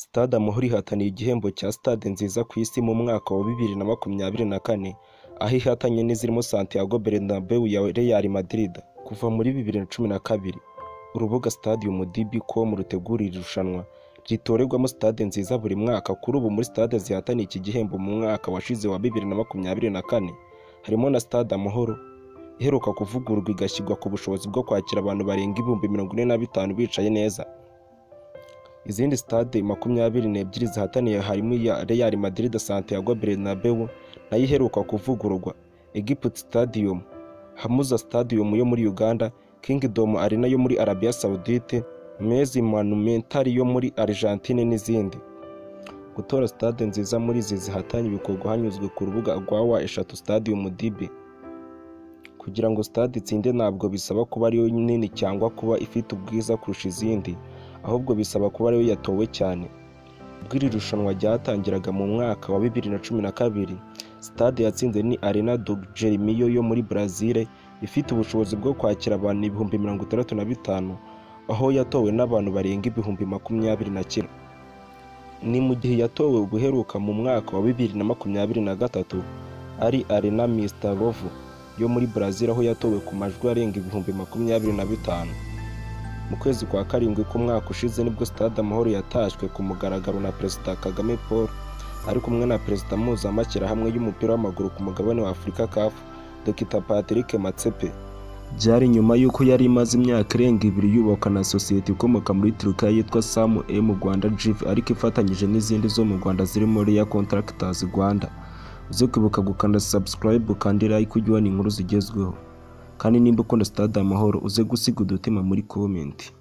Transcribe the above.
Stade Amahoro ihataniye igihembo cya Stade nziza ku isi mu mwaka wa 2024 aho ihatanye n'izirimo Santiago Bernabeu ya Real Madrid kuva muri 2012. Urubuga stadium.db.com rutegura iri rushanwa ritorerwamo stade nziza buri mwaka. Kuri ubu muri stade zihataniye iki gihembo mu mwaka washize wa 2024 harimo na Stade Amahoro iheruka kuvugururwa igashyirwa ku bushobozi bwo kwakira abantu barenga 45,000 bicaye neza. Izindi stade 22 zihataniye harimo iya Real Madrid Santiago Bernabeu nayo iheruka kuvugururwa, Egypt Stadium, Hamuza Stadium yo muri Uganda, Kingdom Arena yo muri Arabia Saudite, Mezi Monumental yo muri Argentine n'izindi. Gutora stade nziza muri izi zihatanye bikorwa hanyuzwe ku rubuga rwa Stadium.db. Kugira ngo stade itsinde ntabwo bisaba kuba ariyo nini cyangwa kuba ifite ubwiza kurusha izindi, ahubwo bisaba kuba ariyo yatowe cyane. Ubwo iri rushanwa ryatangiraga mu mwaka wa 2012, stade yatsinze ni Arena do Germio yo muri Brazil ifite ubushobozi bwo kwakira abantu 65,000, aho yatowe n'abantu barenga 20,000. Ni mu gihe yatowe ubuheruka mu mwaka wa 2023 ari Arena Mistarovo yo muri Brazil aho yatowe ku majwi arenga 25,000. Mu kwezi kwa karindwi k'umwaka ushize nibwo Stade Amahoro yatashywe ku mugaragaro na Perezida Kagame Paul ari kumwe na Perezida Mpuzamashyirahamwe y'umupira w'amaguru ku mugabane wa Afurika CAF, Dr Patrick Matsepe. Byari nyuma y'uko yari imaze imyaka irenga 2 yubakwa na sosiyete ikomoka muri Turkiya yitwa SAM Rwanda GIF ariko ifatanyije n'izindi zo mu Rwanda zirimo Ria Contractors Rwanda. Uze kwibuka gukanda subscribe kandi like ujye ubona inkuru zigezweho. Kandi nimba ukunda Stade Amahoro uze gusiga udutima muri comment.